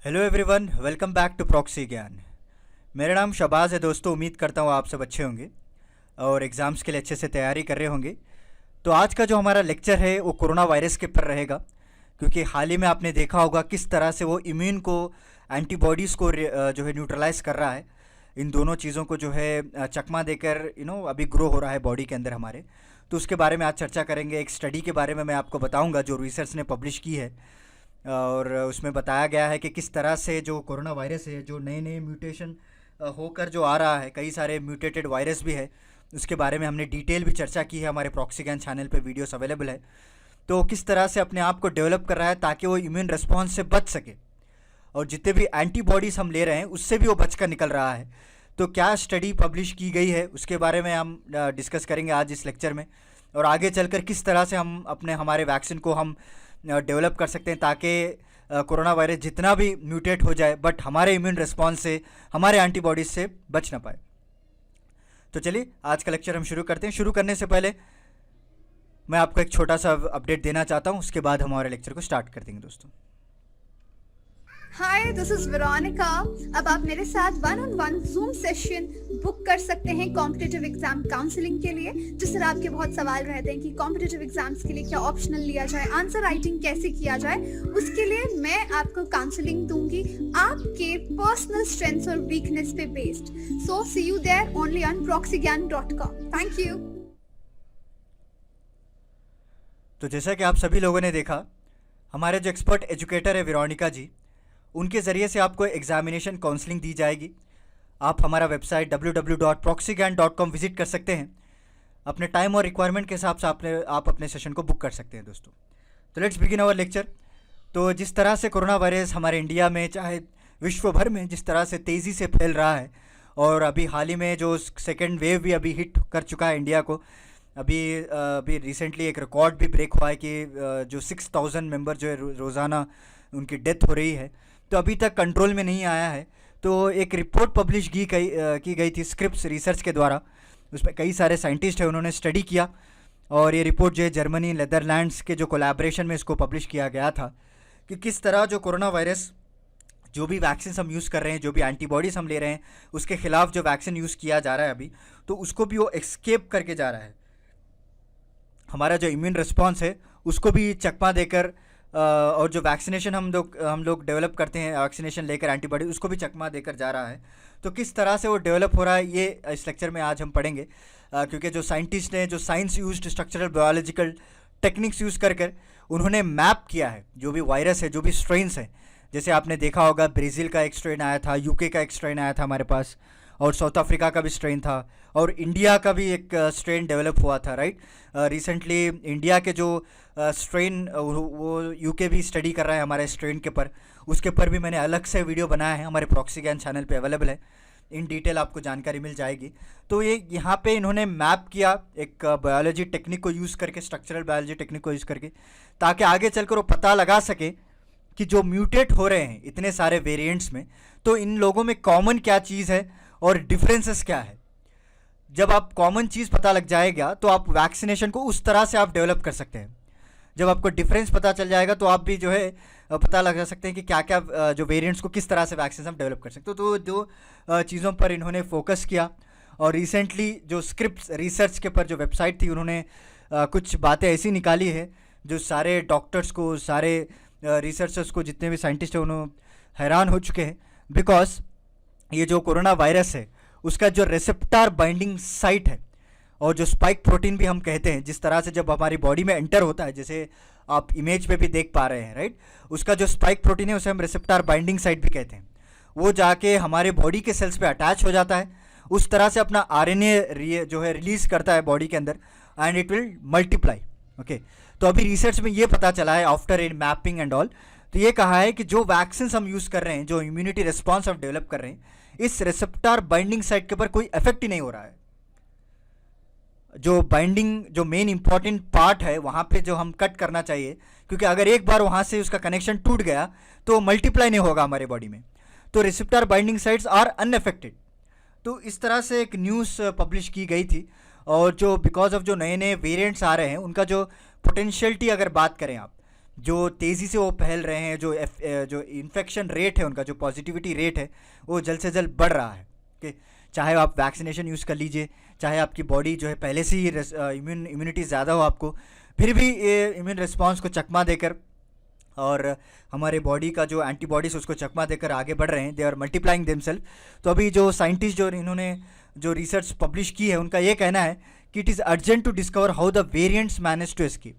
Hello everyone, welcome back to Proxy Gyan. मेरा नाम शबाज़ है दोस्तों। उम्मीद करता हूँ आप सब अच्छे होंगे और एग्ज़ाम्स के लिए अच्छे से तैयारी कर रहे होंगे। तो आज का जो हमारा लेक्चर है वो कोरोना वायरस के ऊपर रहेगा, क्योंकि हाल ही में आपने देखा होगा किस तरह से वो इम्यून को, एंटीबॉडीज़ को जो है न्यूट्रलाइज कर रहा है। इन दोनों चीज़ों को जो है चकमा देकर अभी ग्रो हो रहा है बॉडी के अंदर हमारे। तो उसके बारे में आज चर्चा करेंगे। एक स्टडी के बारे में मैं आपको बताऊंगा जो रिसर्च ने पब्लिश की है, और उसमें बताया गया है कि किस तरह से जो कोरोना वायरस है, जो नए नए म्यूटेशन होकर जो आ रहा है, कई सारे म्यूटेटेड वायरस भी है, उसके बारे में हमने डिटेल भी चर्चा की है। हमारे प्रॉक्सी ज्ञान चैनल पे वीडियोस अवेलेबल है। तो किस तरह से अपने आप को डेवलप कर रहा है ताकि वो इम्यून रिस्पॉन्स से बच सके, और जितने भी एंटीबॉडीज़ हम ले रहे हैं उससे भी वो बच कर निकल रहा है। तो क्या स्टडी पब्लिश की गई है उसके बारे में हम डिस्कस करेंगे आज इस लेक्चर में, और आगे चलकर किस तरह से हम हमारे वैक्सीन को हम डेवलप कर सकते हैं ताकि कोरोना वायरस जितना भी म्यूटेट हो जाए बट हमारे इम्यून रिस्पॉन्स से, हमारे एंटीबॉडीज से बच ना पाए। तो चलिए आज का लेक्चर हम शुरू करते हैं। शुरू करने से पहले मैं आपको एक छोटा सा अपडेट देना चाहता हूँ, उसके बाद हम हमारे लेक्चर को स्टार्ट कर देंगे दोस्तों। हाय, दिस इज वेरोनिका। अब आप मेरे साथ one on one zoom session book कर सकते हैं कॉम्पिटिटिव एग्जाम काउंसलिंग के लिए। जिस तरह आपके बहुत सवाल रहते हैं कि कॉम्पिटिटिव एग्जाम्स के लिए क्या ऑप्शनल लिया जाए, आंसर राइटिंग कैसे किया जाए, उसके लिए मैं आपको काउंसलिंग दूंगी आपके पर्सनल स्ट्रेंथ्स और वीकनेस पे based. So see you there only on proxygyan.com। Thank you. तो जैसा कि आप सभी लोगों ने देखा, हमारे जो एक्सपर्ट एजुकेटर है वेरोनिका जी, उनके ज़रिए से आपको एग्जामिनेशन काउंसलिंग दी जाएगी। आप हमारा वेबसाइट www.proxygyan.com विजिट कर सकते हैं। अपने टाइम और रिक्वायरमेंट के हिसाब से आप अपने सेशन को बुक कर सकते हैं दोस्तों। तो लेट्स बिगिन आवर लेक्चर। तो जिस तरह से कोरोना वायरस हमारे इंडिया में, चाहे विश्व भर में, जिस तरह से तेज़ी से फैल रहा है, और अभी हाल ही में जो सेकेंड वेव भी अभी हिट कर चुका है इंडिया को। अभी रिसेंटली एक रिकॉर्ड भी ब्रेक हुआ है कि जो 6000 मेंबर जो है रोज़ाना उनकी डेथ हो रही है। तो अभी तक कंट्रोल में नहीं आया है। तो एक रिपोर्ट पब्लिश की गई थी स्क्रिप्स रिसर्च के द्वारा। उसमें कई सारे साइंटिस्ट हैं, उन्होंने स्टडी किया, और ये रिपोर्ट जो है जर्मनी, नेदरलैंड्स के जो कोलैबोरेशन में इसको पब्लिश किया गया था कि किस तरह जो कोरोना वायरस, जो भी वैक्सीन हम यूज़ कर रहे हैं, जो भी एंटीबॉडीज़ हम ले रहे हैं, उसके खिलाफ जो वैक्सीन यूज़ किया जा रहा है अभी, तो उसको भी वो एस्केप करके जा रहा है। हमारा जो इम्यून रिस्पॉन्स है उसको भी चकमा देकर, और जो वैक्सीनेशन हम लोग डेवलप करते हैं, वैक्सीनेशन लेकर एंटीबॉडी, उसको भी चकमा देकर जा रहा है। तो किस तरह से वो डेवलप हो रहा है ये इस लेक्चर में आज हम पढ़ेंगे, क्योंकि जो साइंटिस्ट ने जो science used structural biological techniques use कर उन्होंने मैप किया है जो भी वायरस है, जो भी स्ट्रेन्स हैं। जैसे आपने देखा होगा ब्राज़ील का एक स्ट्रेन आया था, यूके का एक स्ट्रेन आया था हमारे पास, और साउथ अफ्रीका का भी स्ट्रेन था, और इंडिया का भी एक स्ट्रेन डेवलप हुआ था, राइट। रिसेंटली इंडिया के जो स्ट्रेन, वो यूके भी स्टडी कर रहा है हमारे स्ट्रेन के ऊपर। उसके ऊपर भी मैंने अलग से वीडियो बनाया है, हमारे प्रॉक्सी ज्ञान चैनल पे अवेलेबल है। इन डिटेल आपको जानकारी मिल जाएगी। तो ये यहाँ पे इन्होंने मैप किया एक बायोलॉजी टेक्निक को यूज़ करके, स्ट्रक्चरल बायोलॉजी टेक्निक को यूज़ करके, ताकि आगे चलकर वो पता लगा सके कि जो म्यूटेट हो रहे हैं इतने सारे वेरिएंट्स में, तो इन लोगों में कॉमन क्या चीज़ है और डिफरेंसेस क्या है। जब आप कॉमन चीज़ पता लग जाएगा तो आप वैक्सीनेशन को उस तरह से आप डेवलप कर सकते हैं। जब आपको डिफरेंस पता चल जाएगा तो आप भी जो है पता लगा सकते हैं कि क्या क्या जो वेरिएंट्स को किस तरह से वैक्सीन हम डेवलप कर सकते हो। तो जो चीज़ों पर इन्होंने फोकस किया, और रिसेंटली जो स्क्रिप्स रिसर्च के पर जो वेबसाइट थी, उन्होंने कुछ बातें ऐसी निकाली है जो सारे डॉक्टर्स को, सारे रिसर्चर्स को, जितने भी साइंटिस्ट हैं, उन्होंने हैरान हो चुके हैं। बिकॉज ये जो कोरोना वायरस है उसका जो रिसेप्टर बाइंडिंग साइट है, और जो स्पाइक प्रोटीन भी हम कहते हैं, जिस तरह से जब हमारी बॉडी में एंटर होता है, जैसे आप इमेज पे भी देख पा रहे हैं, राइट, उसका जो स्पाइक प्रोटीन है उसे हम रिसेप्टर बाइंडिंग साइट भी कहते हैं। वो जाके हमारे बॉडी के सेल्स पे अटैच हो जाता है, उस तरह से अपना आरएनए जो है रिलीज करता है बॉडी के अंदर, and it will multiply. Okay, तो अभी रिसर्च में ये पता चला है after in mapping and all, तो ये कहा है कि जो वैक्सीन हम यूज़ कर रहे हैं, जो इम्यूनिटी रिस्पॉन्स हम डेवलप कर रहे हैं, इस रिसेप्टर बाइंडिंग साइट के ऊपर कोई इफेक्ट ही नहीं हो रहा है। जो बाइंडिंग, जो मेन इंपॉर्टेंट पार्ट है, वहाँ पे जो हम कट करना चाहिए, क्योंकि अगर एक बार वहाँ से उसका कनेक्शन टूट गया तो मल्टीप्लाई नहीं होगा हमारे बॉडी में। तो receptor binding sites are unaffected. तो इस तरह से एक न्यूज़ पब्लिश की गई थी। और जो बिकॉज ऑफ जो नए नए वेरिएंट्स आ रहे हैं, उनका जो पोटेंशियलिटी अगर बात करें आप, जो तेज़ी से वो फैल रहे हैं, जो इन्फेक्शन रेट है उनका, जो पॉजिटिविटी रेट है वो जल्द से जल्द बढ़ रहा है। ओके, चाहे आप वैक्सीनेशन यूज़ कर लीजिए, चाहे आपकी बॉडी जो है पहले से ही इम्यूनिटी ज़्यादा हो आपको, फिर भी ये इम्यून रिस्पॉन्स को चकमा देकर और हमारे बॉडी का जो एंटीबॉडीज उसको चकमा देकर आगे बढ़ रहे हैं, दे आर मल्टीप्लाइंग देमसेल्फ। तो अभी जो साइंटिस्ट जो इन्होंने जो रिसर्च पब्लिश की है उनका ये कहना है कि it is urgent to discover how the variants manage to escape.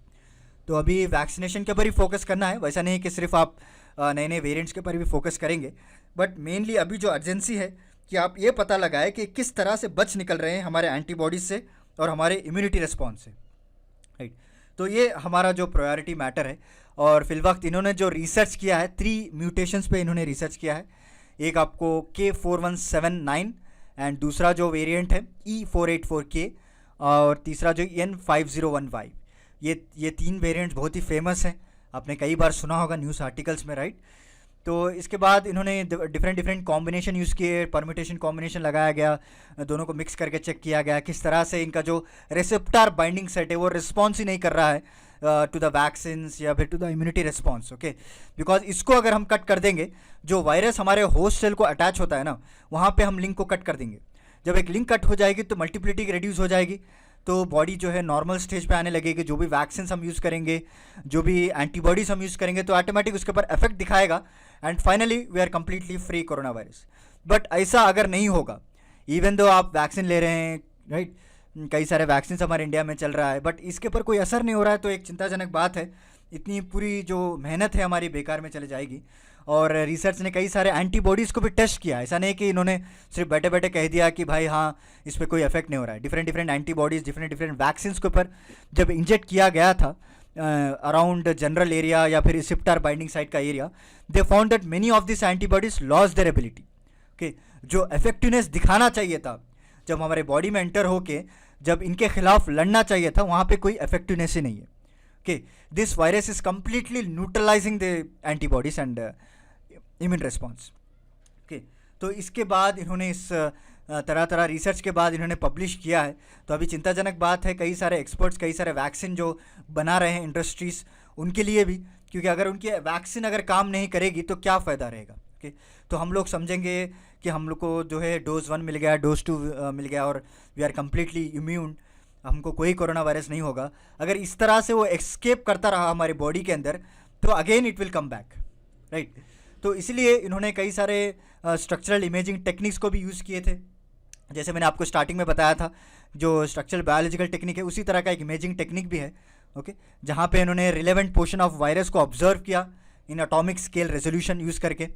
तो अभी वैक्सीनेशन के ऊपर ही फोकस करना है, वैसा नहीं कि सिर्फ आप नए नए वेरिएंट्स के ऊपर भी फोकस करेंगे, बट मेनली अभी जो अर्जेंसी है कि आप ये पता लगाएं कि किस तरह से बच निकल रहे हैं हमारे एंटीबॉडीज से और हमारे इम्यूनिटी रिस्पॉन्स से, राइट। तो ये हमारा जो प्रायोरिटी मैटर है। और फिलवक्त इन्होंने जो रिसर्च किया है 3 म्यूटेशंस पे इन्होंने रिसर्च किया है। एक आपको K4179 एंड दूसरा जो वेरिएंट है E484K और तीसरा जो N501Y। ये 3 वेरिएंट्स बहुत ही फेमस हैं, आपने कई बार सुना होगा न्यूज़ आर्टिकल्स में, राइट। तो इसके बाद इन्होंने डिफरेंट कॉम्बिनेशन यूज़ किए, परम्यूटेशन कॉम्बिनेशन लगाया गया, दोनों को मिक्स करके चेक किया गया किस तरह से इनका जो रिसेप्टर बाइंडिंग सेट है वो रिस्पॉन्स ही नहीं कर रहा है टू द वैक्सीन्स या फिर to the immunity response. Okay, because इसको अगर हम कट कर देंगे, जो वायरस हमारे होस्ट सेल को अटैच होता है ना, वहाँ पे हम लिंक को कट कर देंगे। जब एक लिंक कट हो जाएगी तो मल्टीप्लिटी रिड्यूस हो जाएगी, तो बॉडी जो है नॉर्मल स्टेज पे आने लगेगी। जो भी वैक्सीन हम यूज़ करेंगे, जो भी एंटीबॉडीज हम यूज़ करेंगे, तो ऑटोमेटिक उसके ऊपर इफेक्ट दिखाएगा and finally we are completely free corona virus. But ऐसा अगर नहीं होगा, इवन दो आप वैक्सीन ले रहे हैं, राइट, कई सारे वैक्सीन हमारे इंडिया में चल रहा है, बट इसके ऊपर कोई असर नहीं हो रहा है, तो एक चिंताजनक बात है। इतनी पूरी जो मेहनत है हमारी बेकार में चले जाएगी। और रिसर्च ने कई सारे एंटीबॉडीज़ को भी टेस्ट किया, ऐसा नहीं कि इन्होंने सिर्फ बैठे बैठे कह दिया कि भाई हाँ इस पर कोई इफेक्ट नहीं हो रहा है। डिफरेंट एंटीबॉडीज़ डिफरेंट वैक्सीन के ऊपर जब इंजेक्ट किया गया था अराउंड जनरल एरिया या फिर रिसेप्टर बाइंडिंग साइट का area, they found that many of this antibodies loss their ability. Okay, जो इफेक्टिवनेस दिखाना चाहिए था, जब हमारे बॉडी में एंटर होके जब इनके खिलाफ लड़ना चाहिए था, वहाँ पे कोई इफेक्टिवनेस ही नहीं है। Okay, this virus is completely neutralising the antibodies and immune response. Okay, तो इसके बाद इन्होंने इस तरह रिसर्च के बाद इन्होंने पब्लिश किया है। तो अभी चिंताजनक बात है, कई सारे एक्सपर्ट्स, कई सारे वैक्सीन जो बना रहे हैं इंडस्ट्रीज़, उनके लिए भी, क्योंकि अगर उनकी वैक्सीन अगर काम नहीं करेगी तो क्या फ़ायदा रहेगा। ओके, तो हम लोग समझेंगे कि हम लोग को जो है डोज 1 मिल गया, डोज 2 मिल गया और वी आर कम्प्लीटली इम्यून, हमको कोई कोरोना वायरस नहीं होगा। अगर इस तरह से वो एस्केप करता रहा हमारी बॉडी के अंदर, तो again it will come back, right. तो इसलिए इन्होंने कई सारे स्ट्रक्चरल इमेजिंग टेक्निक्स को भी यूज़ किए थे। जैसे मैंने आपको स्टार्टिंग में बताया था, जो स्ट्रक्चरल बायोलॉजिकल टेक्निक है, उसी तरह का एक इमेजिंग टेक्निक भी है। ओके, जहाँ पे इन्होंने रिलेवेंट पोर्शन ऑफ वायरस को ऑब्जर्व किया in atomic scale resolution use करके,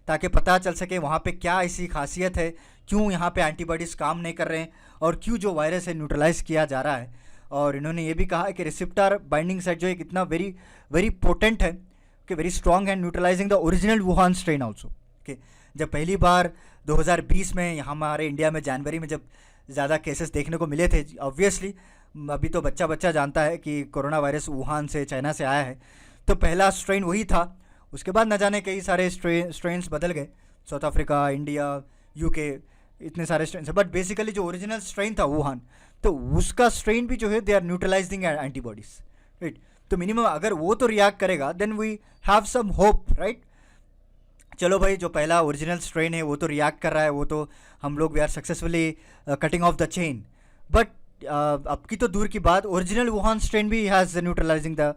ताकि पता चल सके वहाँ पे क्या ऐसी खासियत है, क्यों यहाँ पे एंटीबॉडीज़ काम नहीं कर रहे हैं और क्यों जो वायरस है न्यूट्रलाइज किया जा रहा है। और इन्होंने ये भी कहा कि रिसेप्टर बाइंडिंग साइट जो है कितना वेरी पोटेंट है, कि very strong and neutralising the original Wuhan strain also. Okay, जब पहली बार 2020 में हमारे इंडिया में जनवरी में जब ज़्यादा केसेस देखने को मिले थे, ऑब्वियसली अभी तो बच्चा जानता है कि कोरोना वायरस वुहान से, चाइना से आया है, तो पहला स्ट्रेन वही था। उसके बाद न जाने कई सारे स्ट्रेन्स बदल गए, साउथ अफ्रीका, इंडिया, यूके, इतने सारे स्ट्रेन है, बट बेसिकली जो ओरिजिनल स्ट्रेन था वुहान, तो उसका स्ट्रेन भी जो है they are neutralising antibodies, right. तो मिनिमम अगर वो तो रिएक्ट करेगा, then we have some hope, right. चलो भाई, जो पहला ओरिजिनल स्ट्रेन है वो तो रिएक्ट कर रहा है, वो तो हम लोग we are successfully cutting off the chain, but अब की तो दूर की बात, ओरिजिनल वुहान स्ट्रेन भी हैज़ न्यूट्रलाइजिंग द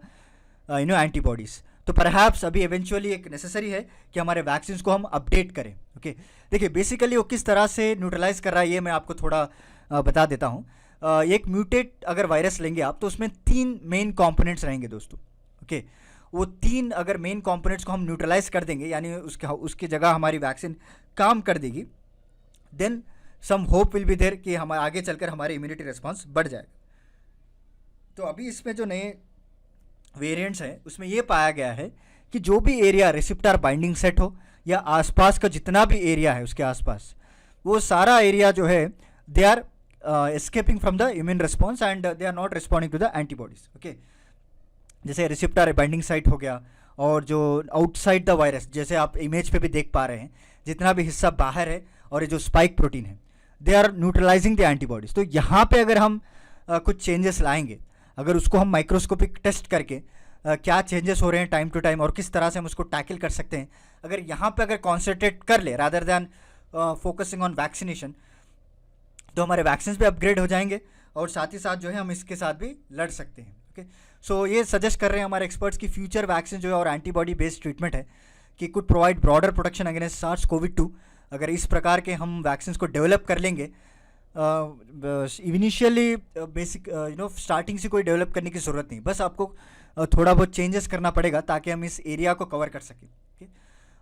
एंटीबॉडीज़। तो परहैप्स अभी इवेंचुअली एक नेसेसरी है कि हमारे वैक्सीन को हम अपडेट करें। ओके, देखिए बेसिकली वो किस तरह से न्यूट्रलाइज कर रहा है ये मैं आपको थोड़ा बता देता हूँ। एक म्यूटेट अगर वायरस लेंगे आप, तो उसमें 3 मेन कंपोनेंट्स रहेंगे दोस्तों। ओके, वो 3 अगर मेन कंपोनेंट्स को हम न्यूट्रलाइज कर देंगे, यानी उसकी जगह हमारी वैक्सीन काम कर देगी, then some hope will be there कि हम आगे चलकर हमारी इम्यूनिटी रिस्पॉन्स बढ़ जाएगा। तो अभी इसमें जो नए वेरिएंट्स हैं उसमें ये पाया गया है कि जो भी एरिया रिसेप्टर बाइंडिंग सेट हो या आसपास का जितना भी एरिया है उसके आसपास, वो सारा एरिया जो है they are escaping from the immune response and they are not responding to the antibodies. Okay, जैसे रिसेप्टर बाइंडिंग साइट हो गया, और जो आउटसाइड द वायरस, जैसे आप इमेज पे भी देख पा रहे हैं, जितना भी हिस्सा बाहर है और ये जो स्पाइक प्रोटीन है, they are neutralising the antibodies. तो यहाँ पे अगर हम कुछ चेंजेस लाएंगे, अगर उसको हम माइक्रोस्कोपिक टेस्ट करके क्या चेंजेस हो रहे हैं टाइम टू टाइम और किस तरह से हम उसको टैकल कर सकते हैं, अगर यहाँ पे अगर कॉन्सेंट्रेट कर ले rather than focusing on vaccination, तो हमारे वैक्सीन भी अपग्रेड हो जाएंगे और साथ ही साथ जो है हम इसके साथ भी लड़ सकते हैं। ओके, सो ये सजेस्ट कर रहे हैं हमारे एक्सपर्ट्स की फ्यूचर वैक्सीन जो है और एंटीबॉडी बेस्ड ट्रीटमेंट है कि could provide broader protection against SARS-CoV-2। अगर इस प्रकार के हम वैक्सीन को डेवलप कर लेंगे, इनिशियली बेसिक स्टार्टिंग से कोई डेवलप करने की ज़रूरत नहीं, बस आपको थोड़ा बहुत चेंजेस करना पड़ेगा ताकि हम इस एरिया को कवर कर सकें। okay?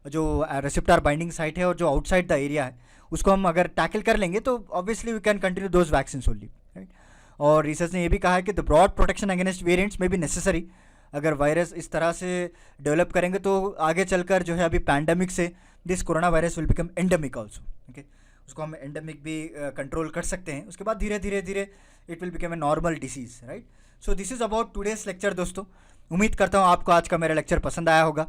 जो रेसिप्टार बाइंडिंग साइट है और जो आउटसाइड द एरिया है उसको हम अगर टैकल कर लेंगे तो obviously we can continue those vaccine only, right. और रिसर्च ने ये भी कहा है कि the broad protection against variants में भी नेसेसरी। अगर वायरस इस तरह से डेवलप करेंगे तो आगे चलकर जो है अभी पैंडमिक से this corona virus will become endemic also. Okay, उसको हम एंडेमिक भी कंट्रोल कर सकते हैं, उसके बाद धीरे धीरे धीरे it will become a normal disease, right. So this is about today's lecture दोस्तों। उम्मीद करता हूँ आपको आज का मेरा लेक्चर पसंद आया होगा।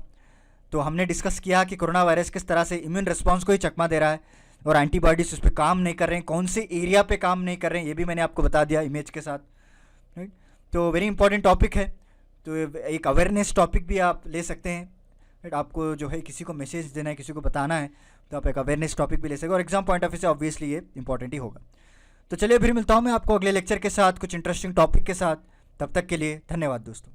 तो हमने डिस्कस किया कि कोरोना वायरस किस तरह से इम्यून रिस्पॉन्स को ही चकमा दे रहा है और एंटीबॉडीज उस पर काम नहीं कर रहे हैं, कौन से एरिया पे काम नहीं कर रहे हैं ये भी मैंने आपको बता दिया इमेज के साथ, राइट। तो वेरी इंपॉर्टेंट टॉपिक है, तो एक अवेयरनेस टॉपिक भी आप ले सकते हैं, राइट। आपको जो है किसी को मैसेज देना है, किसी को बताना है, तो आप एक अवेयरनेस टॉपिक भी ले सकते हैं और एग्जाम पॉइंट ऑफ व्यू से ऑब्वियसली ये इंपॉर्टेंट ही होगा। तो चलिए फिर मिलता हूँ मैं आपको अगले लेक्चर के साथ कुछ इंटरेस्टिंग टॉपिक के साथ। तब तक के लिए धन्यवाद दोस्तों।